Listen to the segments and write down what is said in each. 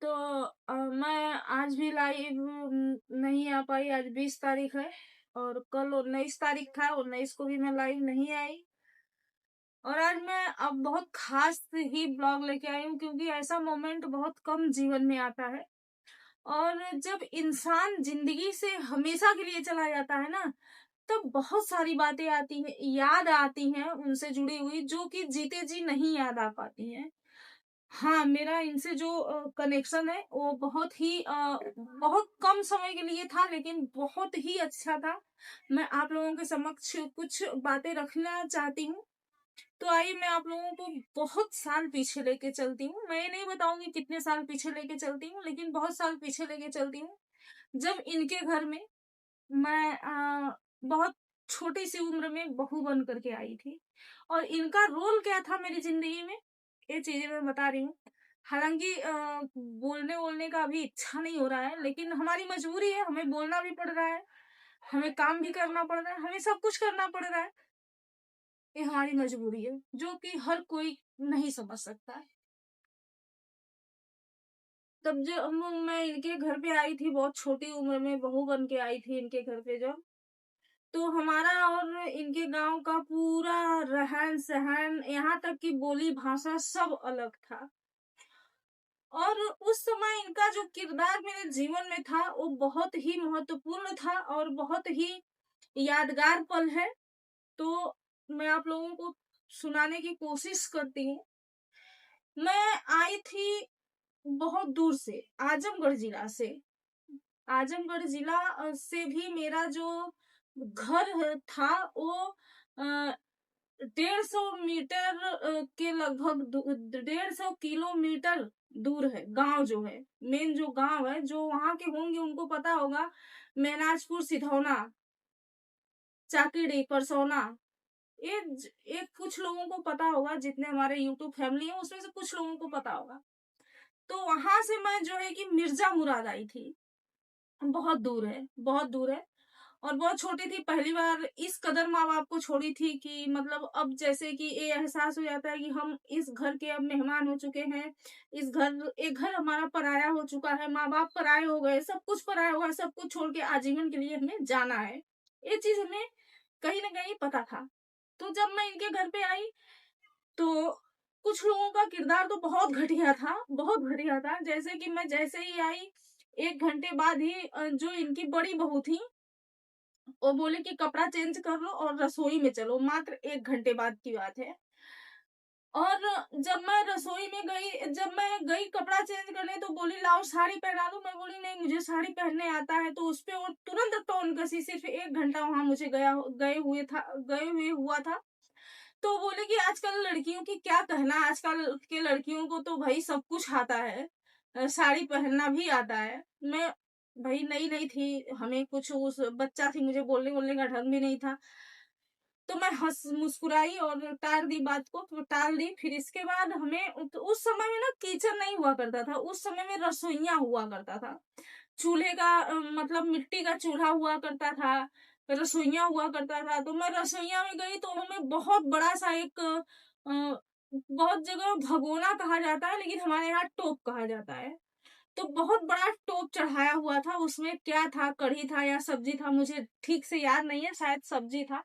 तो मैं आज भी लाइव नहीं आ पाई। आज 20 तारीख है और कल 19 तारीख था। 19 को भी मैं लाइव नहीं आई और आज मैं अब बहुत खास ही ब्लॉग लेके आई हूँ, क्योंकि ऐसा मोमेंट बहुत कम जीवन में आता है। और जब इंसान जिंदगी से हमेशा के लिए चला जाता है ना, तब बहुत सारी बातें आती हैं, याद आती हैं उनसे जुड़ी हुई, जो कि जीते जी नहीं याद आ पाती हैं। हाँ, मेरा इनसे जो कनेक्शन है वो बहुत कम समय के लिए था, लेकिन बहुत ही अच्छा था। मैं आप लोगों के समक्ष कुछ बातें रखना चाहती हूँ। तो आइए मैं आप लोगों को बहुत साल पीछे लेके चलती हूँ। मैं ये नहीं बताऊंगी कितने साल पीछे लेके चलती हूँ, लेकिन बहुत साल पीछे लेके चलती हूँ। जब इनके घर में मैं बहुत छोटी सी उम्र में बहू बन करके आई थी, और इनका रोल क्या था मेरी जिंदगी में, ये चीजें मैं बता रही हूँ। हालांकि बोलने बोलने का अभी इच्छा नहीं हो रहा है, लेकिन हमारी मजबूरी है, हमें बोलना भी पड़ रहा है, हमें काम भी करना पड़ रहा है, हमें सब कुछ करना पड़ रहा है। ये हमारी मजबूरी है, जो कि हर कोई नहीं समझ सकता है। तब जब मैं इनके घर पे आई थी, बहुत छोटी उम्र में बहू बन के आई थी इनके घर पे जब, तो हमारा और इनके गांव का पूरा रहन सहन, यहाँ तक कि बोली भाषा सब अलग था। और उस समय इनका जो किरदार मेरे जीवन में था वो बहुत ही महत्वपूर्ण था और बहुत ही यादगार पल है। तो मैं आप लोगों को सुनाने की कोशिश करती हूँ। मैं आई थी बहुत दूर से, आजमगढ़ जिला से। आजमगढ़ जिला से भी मेरा जो घर था वो 150 मीटर के लगभग 150 किलोमीटर दूर है। गांव जो है, मेन जो गांव है, जो वहां के होंगे उनको पता होगा, महनाजपुर, सिधौना, चाकीडी, परसौना। ये एक कुछ लोगों को पता होगा, जितने हमारे यूट्यूब फैमिली है उसमें से कुछ लोगों को पता होगा। तो वहां से मैं जो है कि मिर्जा मुराद आई थी। बहुत दूर है, बहुत दूर है। और बहुत छोटी थी, पहली बार इस कदर माँ बाप को छोड़ी थी कि मतलब अब जैसे कि ये एहसास हो जाता है कि हम इस घर के अब मेहमान हो चुके हैं। एक घर हमारा पराया हो चुका है, माँ बाप पराये हो गए, सब कुछ पराया हुआ है, सब कुछ छोड़ के आजीवन के लिए हमें जाना है। ये चीज हमें कहीं ना कहीं पता था। तो जब मैं इनके घर पे आई, तो कुछ लोगों का किरदार तो बहुत घटिया था, बहुत घटिया था। जैसे कि मैं जैसे ही आई, 1 घंटे बाद ही जो इनकी बड़ी बहू थी वो बोले कि कपड़ा चेंज कर लो और रसोई में चलो। मात्र 1 घंटे बाद की बात है। और जब मैं रसोई में गई, जब मैं गई कपड़ा चेंज करने, तो बोली लाओ साड़ी पहना दो। मैं बोली नहीं, मुझे साड़ी पहनने आता है। तो उसपे वो तुरंत टोन कसी। सिर्फ 1 घंटा वहां मुझे गए हुए हुआ था। तो बोले कि आजकल लड़कियों की क्या कहना, आजकल के लड़कियों को तो भाई सब कुछ आता है, साड़ी पहनना भी आता है। मैं भाई नई नई थी, हमें कुछ उस बच्चा थी, मुझे बोलने बोलने का ढंग भी नहीं था। तो मैं हंस मुस्कुराई और टाल दी बात को, तो टाल दी। फिर इसके बाद हमें उस समय में ना किचन नहीं हुआ करता था, उस समय में रसोइया हुआ करता था। चूल्हे का मतलब मिट्टी का चूल्हा हुआ करता था, रसोइया हुआ करता था। तो मैं रसोइया में गई, तो हमें बहुत बड़ा सा एक बहुत जगह भगोना कहा जाता है, लेकिन हमारे यहाँ टोप कहा जाता है। तो बहुत बड़ा टोप चढ़ाया हुआ था, उसमें क्या था, कढ़ी था या सब्जी था, मुझे ठीक से याद नहीं है, शायद सब्जी था।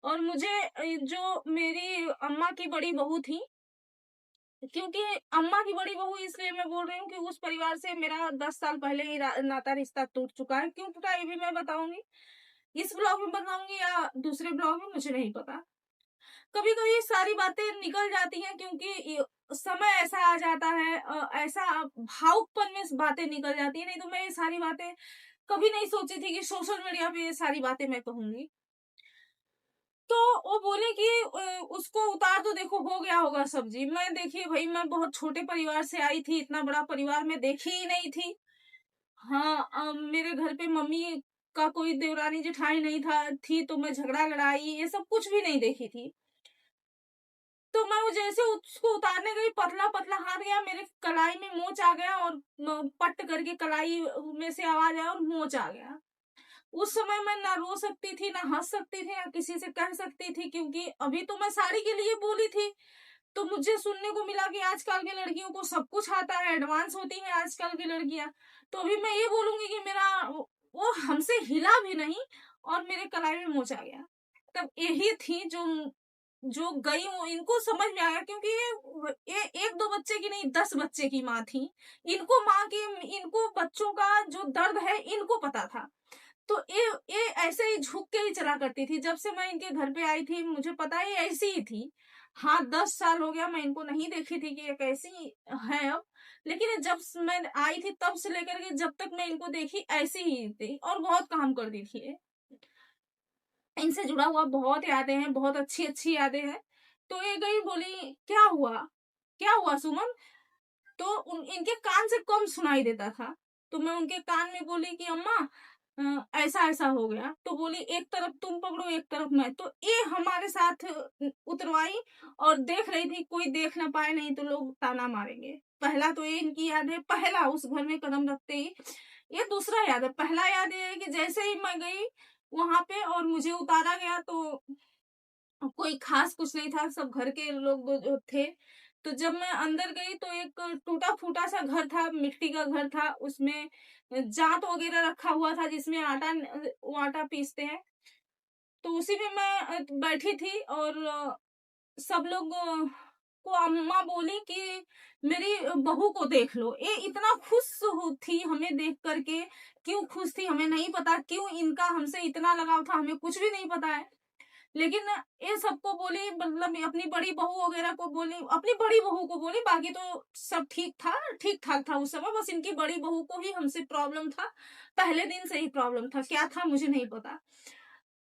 और मुझे जो मेरी अम्मा की बड़ी बहू थी, क्योंकि अम्मा की बड़ी बहू इसलिए मैं बोल रही हूँ कि उस परिवार से मेरा 10 साल पहले ही नाता रिश्ता टूट चुका है। क्यों टूटा ये भी मैं बताऊंगी, इस ब्लॉग में बताऊंगी या दूसरे ब्लॉग में, मुझे नहीं पता। कभी कभी ये सारी बातें निकल जाती हैं, क्योंकि समय ऐसा आ जाता है, ऐसा भावुकपन में बातें निकल जाती है। नहीं तो मैं ये सारी बातें कभी नहीं सोची थी कि सोशल मीडिया पे ये सारी बातें मैं कहूंगी। तो वो बोले कि उसको उतार दो, देखो हो गया होगा सब्जी। मैं देखिए भाई, मैं बहुत छोटे परिवार से आई थी, इतना बड़ा परिवार मैं देखी ही नहीं थी। हाँ, मेरे घर पे मम्मी का कोई देवरानी जेठानी नहीं थी, तो मैं झगड़ा लड़ाई ये सब कुछ भी नहीं देखी थी। तो मैं वो जैसे उसको उतारने गई, पतला पतला हाथ गया, मेरे कलाई में मोच आ गया और पट करके कलाई में से आवाज आया और मोच आ गया। उस समय मैं ना रो सकती थी, ना हंस सकती थी, ना किसी से कह सकती थी, क्योंकि अभी तो मैं साड़ी के लिए बोली थी। तो मुझे सुनने को मिला कि आजकल की लड़कियों को सब कुछ आता है, एडवांस होती हैं आजकल की लड़कियां। तो अभी मैं ये बोलूंगी कि मेरा वो हमसे हिला भी नहीं और मेरे कलाई में मोच आ गया। तब यही थी जो जो गई वो इनको समझ में आया, क्योंकि ये एक दो बच्चे की नहीं 10 बच्चे की माँ थी। इनको माँ की इनको बच्चों का जो दर्द है इनको पता था। तो ये ऐसे ही झुक के ही चला करती थी। जब से मैं इनके घर पे आई थी मुझे पता है ये ऐसी ही थी। हाँ 10 साल हो गया मैं इनको नहीं देखी थी कि ये कैसी है अब, लेकिन जब मैं आई थी तब से लेकर के जब तक मैं इनको देखी ऐसी ही थी और बहुत काम करती थी ये। इनसे जुड़ा हुआ बहुत यादें हैं, बहुत अच्छी अच्छी यादें हैं। तो ये गई बोली क्या हुआ सुमन? तो इनके कान से कम सुनाई देता था। तो मैं उनके कान में बोली कि अम्मा ऐसा ऐसा हो गया। तो बोली एक तरफ तुम पकड़ो एक तरफ मैं। तो ये हमारे साथ उतरवाई और देख रही थी कोई देख ना पाए, नहीं तो लोग ताना मारेंगे। पहला तो ये इनकी याद है, पहला उस घर में कदम रखते ही। ये दूसरा याद है, पहला याद ये है कि जैसे ही मैं गई वहां पे और मुझे उतारा गया तो कोई खास कुछ नहीं था, सब घर के लोग जो थे। तो जब मैं अंदर गई तो एक टूटा फूटा सा घर था, मिट्टी का घर था, उसमें जांत वगैरह रखा हुआ था जिसमें वो आटा पीसते हैं। तो उसी में मैं बैठी थी और सब लोग को अम्मा बोली कि मेरी बहू को देख लो। ये इतना खुश थी हमें देख करके। क्यों खुश थी हमें नहीं पता, क्यों इनका हमसे इतना लगाव था हमें कुछ भी नहीं पता है। लेकिन ये सबको बोली, मतलब अपनी बड़ी बहू वगैरह को बोली, अपनी बड़ी बहू को बोली, बाकी तो सब ठीक ठाक था उस समय। बस इनकी बड़ी बहू को ही हमसे प्रॉब्लम था, पहले दिन से ही प्रॉब्लम था, क्या था मुझे नहीं पता।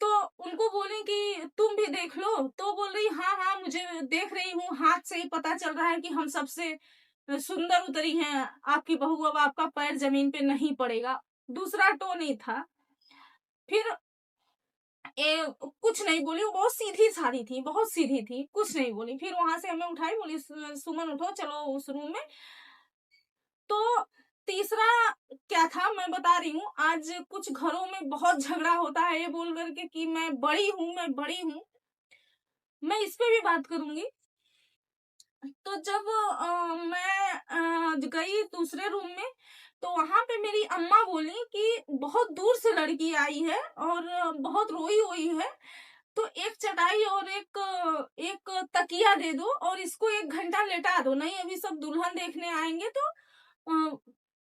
तो उनको बोली कि तुम भी देख लो। तो बोल रही हाँ हाँ मुझे देख रही हूँ, हाथ से ही पता चल रहा है कि हम सबसे सुंदर उतरी हैं आपकी बहू, अब आपका पैर जमीन पे नहीं पड़ेगा। दूसरा टोन ही था। फिर कुछ नहीं बोली, वो बहुत सीधी सादी थी, बहुत सीधी थी, कुछ नहीं बोली। फिर वहां से हमें उठाई, बोली सुमन उठो चलो उस रूम में। तो तीसरा क्या था मैं बता रही हूँ। आज कुछ घरों में बहुत झगड़ा होता है ये बोल करके कि मैं बड़ी हूँ, मैं बड़ी हूँ। मैं इस पे भी बात करूंगी। तो जब मैं गई दूसरे रूम में तो वहां पे मेरी अम्मा बोली कि बहुत दूर से लड़की आई है और बहुत रोई हुई है, तो एक चटाई और एक तकिया दे दो और इसको 1 घंटा लेटा दो, नहीं अभी सब दुल्हन देखने आएंगे तो अ,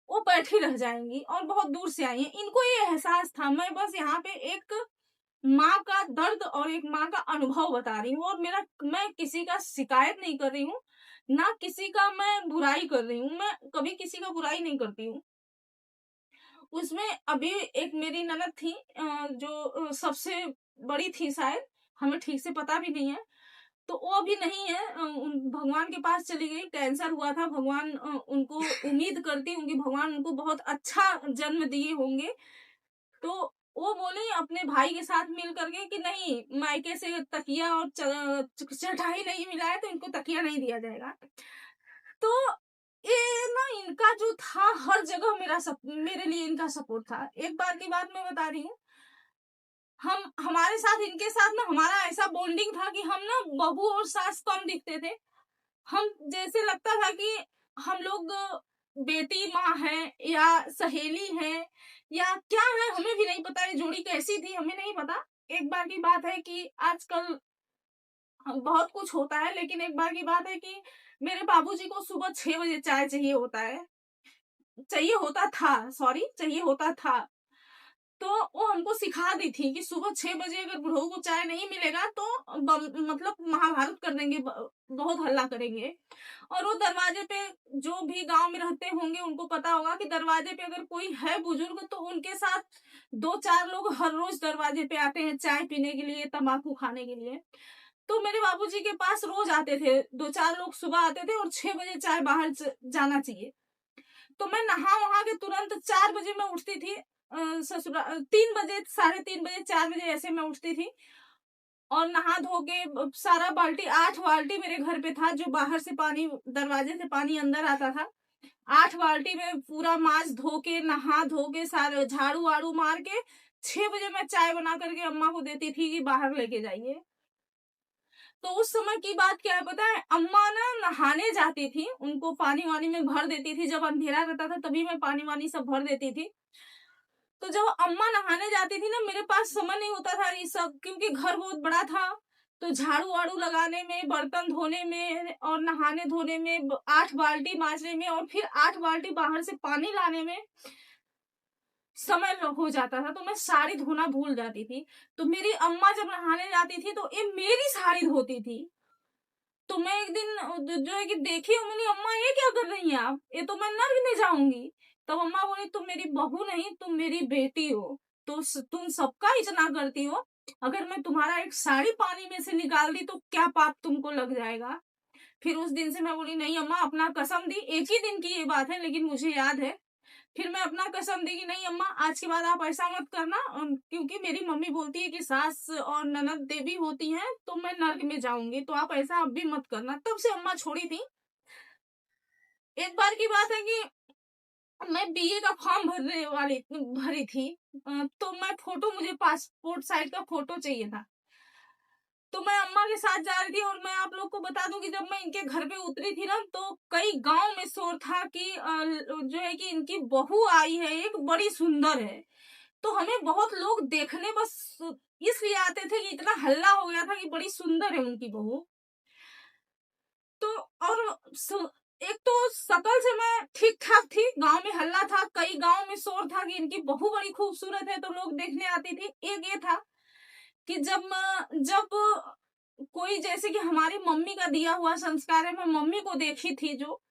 वो बैठी रह जाएंगी और बहुत दूर से आई है। इनको ये एहसास था। मैं बस यहाँ पे एक माँ का दर्द और एक माँ का अनुभव बता रही हूँ और मैं किसी का शिकायत नहीं कर रही हूँ, ना किसी का मैं बुराई कर रही हूँ। मैं कभी किसी का बुराई नहीं करती हूँ। उसमें अभी एक मेरी ननद थी जो सबसे बड़ी थी शायद, हमें ठीक से पता भी नहीं है। तो वो अभी नहीं है, भगवान के पास चली गई, कैंसर हुआ था। भगवान उनको उम्मीद करती हूँ कि भगवान उनको बहुत अच्छा जन्म दिए होंगे। तो वो बोली अपने भाई के साथ मिल करके कि नहीं मायके से तकिया और चटाई नहीं मिला है तो इनको तकिया नहीं दिया जाएगा। तो ये ना इनका जो था हर जगह मेरे लिए इनका सपोर्ट था। एक बार की बात मैं बता रही हूँ, हम हमारे साथ इनके साथ ना हमारा ऐसा बॉन्डिंग था कि हम ना बहू और सास कम दिखते थे। हम जैसे लगता था कि हम लोग बेटी माँ है या सहेली है या क्या है, हमें भी नहीं पता। ये जोड़ी कैसी थी हमें नहीं पता। एक बार की बात है कि आजकल बहुत कुछ होता है, लेकिन एक बार की बात है कि मेरे बाबूजी को सुबह 6 बजे चाय चाहिए होता है, चाहिए होता था, सॉरी चाहिए होता था। तो वो हमको सिखा दी थी कि सुबह 6 बजे अगर बुढ़ऊ को चाय नहीं मिलेगा तो मतलब महाभारत कर देंगे, बहुत हल्ला करेंगे। और वो दरवाजे पे जो भी गांव में रहते होंगे उनको पता होगा कि दरवाजे पे अगर कोई है बुजुर्ग तो उनके साथ 2-4 लोग हर रोज दरवाजे पे आते हैं चाय पीने के लिए, तंबाकू खाने के लिए। तो मेरे बाबूजी के पास रोज आते थे 2-4 लोग, सुबह आते थे और 6 बजे चाय बाहर जाना चाहिए। तो मैं नहा वहा के तुरंत 4 बजे मैं उठती थी, ससुराल 3 बजे, 3:30 बजे, 4 बजे ऐसे मैं उठती थी और नहा धो के सारा बाल्टी 8 बाल्टी मेरे घर पे था जो बाहर से पानी, दरवाजे से पानी अंदर आता था। 8 बाल्टी में पूरा मांस धो के नहा धो के सारे झाड़ू वाड़ू मार के 6 बजे मैं चाय बना करके अम्मा को देती थी कि बाहर लेके जाइए। तो उस समय की बात क्या है पता है, अम्मा ना नहाने जाती थी, उनको पानी-वानी में भर देती थी, जब अंधेरा रहता था तभी मैं पानी-वानी सब भर देती थी। तो जब अम्मा नहाने जाती थी ना, मेरे पास समय नहीं होता था ये सब, क्योंकि घर बहुत बड़ा था, तो झाड़ू-वाड़ू लगाने में, बर्तन धोने में और नहाने धोने में 8 बाल्टी माँजने में और फिर 8 बाल्टी बाहर से पानी लाने में समय हो जाता था, तो मैं साड़ी धोना भूल जाती थी। तो मेरी अम्मा जब नहाने जाती थी तो ये मेरी साड़ी धोती थी। तो मैं एक दिन जो है कि देखी, मैंने, अम्मा ये क्या कर रही हैं आप? ये तो मैं नर्क में जाऊँगी। तब अम्मा बोली, तुम मेरी बहू नहीं, तुम मेरी बेटी हो। तो तुम सबका इतना करती हो, अगर मैं तुम्हारा एक साड़ी पानी में से निकाल दी तो क्या पाप तुमको लग जाएगा? फिर उस दिन से मैं बोली, नहीं अम्मा, अपना कसम दी। एक ही दिन की ये बात है लेकिन मुझे याद है। फिर मैं अपना कसम दी कि नहीं अम्मा, आज के बाद आप ऐसा मत करना, क्योंकि मेरी मम्मी बोलती है कि सास और ननद देवी होती हैं तो मैं नर्क में जाऊंगी, तो आप ऐसा अब भी मत करना। तब से अम्मा छोड़ी थी। एक बार की बात है कि मैं बीए का फॉर्म भरी थी। तो मैं फोटो, मुझे पासपोर्ट साइज का फोटो चाहिए था, तो मैं अम्मा के साथ जा रही थी। और मैं आप लोग को बता दूं कि जब मैं इनके घर पे उतरी थी ना, तो कई गांव में शोर था कि जो है कि इनकी बहू आई है, एक बड़ी सुंदर है। तो हमें बहुत लोग देखने बस इसलिए आते थे कि इतना हल्ला हो गया था कि बड़ी सुंदर है उनकी बहू। तो और एक तो शकल से मैं ठीक ठाक थी, गांव में हल्ला था, कई गांव में शोर था कि इनकी बहू बड़ी खूबसूरत है, तो लोग देखने आती थी। एक ये था कि जब कोई, जैसे कि हमारी मम्मी का दिया हुआ संस्कार है, मैं मम्मी को देखी थी जो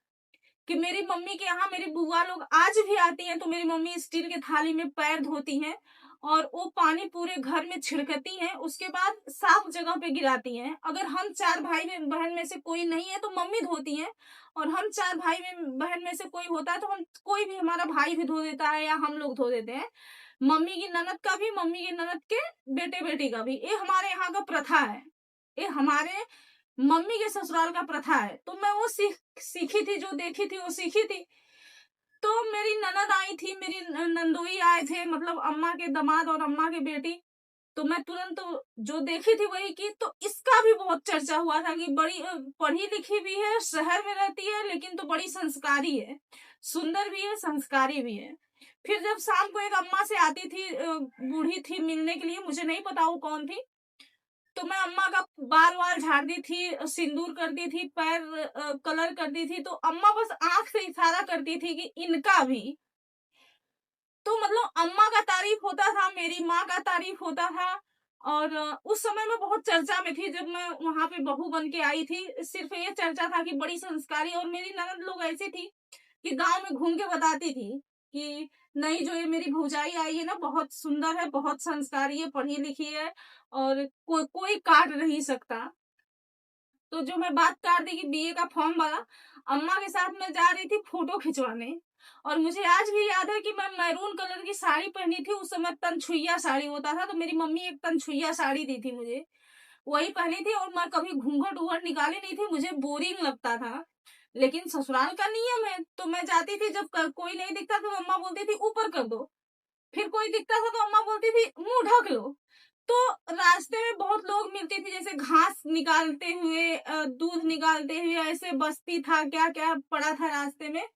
कि मेरी मम्मी के यहाँ मेरी बुआ लोग आज भी आती हैं, तो मेरी मम्मी स्टील के थाली में पैर धोती हैं और वो पानी पूरे घर में छिड़कती हैं, उसके बाद साफ जगह पे गिराती हैं। अगर हम 4 भाई में बहन में से कोई नहीं है तो मम्मी धोती हैं, और हम 4 भाई में बहन में से कोई होता है तो हम, कोई भी हमारा भाई भी धो देता है या हम लोग धो देते हैं। मम्मी की ननद का भी, मम्मी की ननद के बेटे बेटी का भी। ये हमारे यहाँ का प्रथा है, ये हमारे मम्मी के ससुराल का प्रथा है। तो मैं वो सीखी थी, जो देखी थी वो सीखी थी। तो मेरी ननद आई थी, मेरी नंदोई आए थे, मतलब अम्मा के दामाद और अम्मा के बेटी। तो मैं तुरंत जो देखी थी वही की। तो इसका भी बहुत चर्चा हुआ था कि बड़ी पढ़ी लिखी भी है, शहर में रहती है, लेकिन तो बड़ी संस्कारी है, सुंदर भी है, संस्कारी भी है। फिर जब शाम को एक अम्मा से आती थी, बूढ़ी थी, मिलने के लिए, मुझे नहीं पता वो कौन थी। तो मैं अम्मा का बाल वाल झाड़ती थी, सिंदूर करती थी, पैर कलर करती थी, तो अम्मा बस आंख से इशारा करती थी कि इनका भी। तो मतलब अम्मा का तारीफ होता था, मेरी माँ का तारीफ होता था। और उस समय मैं बहुत चर्चा में थी, जब मैं वहां पे बहू बन के आई थी। सिर्फ ये चर्चा था कि बड़ी संस्कारी, और मेरी ननद लोग ऐसी थी कि गांव में घूम के बताती थी कि नहीं, जो ये मेरी भौजाई आई है ना, बहुत सुंदर है, बहुत संस्कारी है, पढ़ी लिखी है, और कोई काट नहीं सकता। तो जो मैं बात कर रही कि बीए का फॉर्म वाला, अम्मा के साथ मैं जा रही थी फोटो खिंचवाने, और मुझे आज भी याद है कि मैं मैरून कलर की साड़ी पहनी थी। उस समय तनछुइया साड़ी होता था, तो मेरी मम्मी एक तनछुइया साड़ी दी थी मुझे, वही पहनी थी। और मैं कभी घूंघट उघट निकाली नहीं थी, मुझे बोरिंग लगता था, लेकिन ससुराल का नियम है। तो मैं जाती थी, जब कोई नहीं दिखता तो अम्मा बोलती थी ऊपर कर दो, फिर कोई दिखता था तो अम्मा बोलती थी मुंह ढक लो। तो रास्ते में बहुत लोग मिलते थे, जैसे घास निकालते हुए, दूध निकालते हुए, ऐसे बस्ती था, क्या क्या पड़ा था रास्ते में।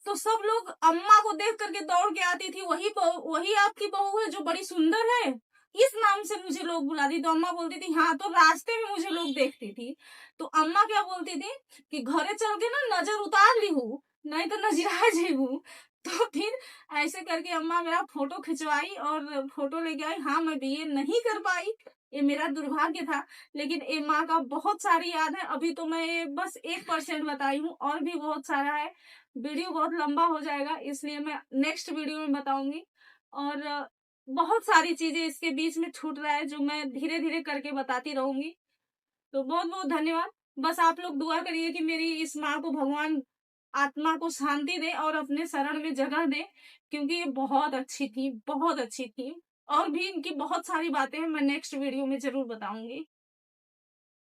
तो सब लोग अम्मा को देख करके दौड़ के आती थी, वही आपकी बहू है जो बड़ी सुंदर है, इस नाम से मुझे लोग बुलाती। तो अम्मा बोलती थी हाँ। तो रास्ते में मुझे लोग देखती थी, तो अम्मा क्या बोलती थी कि घरे चल के ना नजर उतार ली हूँ, नहीं तो नजरा जेबू। तो फिर ऐसे करके अम्मा मेरा फोटो खिंचवाई और फोटो लेके आई। हाँ, मैं बीए नहीं कर पाई, ये मेरा दुर्भाग्य था, लेकिन ये माँ का बहुत सारी याद है। अभी तो मैं ये बस 1% बताई हूँ, और भी बहुत सारा है। वीडियो बहुत लंबा हो जाएगा, इसलिए मैं नेक्स्ट वीडियो में बताऊंगी। और बहुत सारी चीजें इसके बीच में छूट रहा है, जो मैं धीरे धीरे करके बताती रहूंगी। तो बहुत बहुत धन्यवाद। बस आप लोग दुआ करिए कि मेरी इस माँ को भगवान आत्मा को शांति दे और अपने शरण में जगह दे, क्योंकि ये बहुत अच्छी थी, बहुत अच्छी थी। और भी इनकी बहुत सारी बातें हैं, मैं नेक्स्ट वीडियो में जरूर बताऊंगी।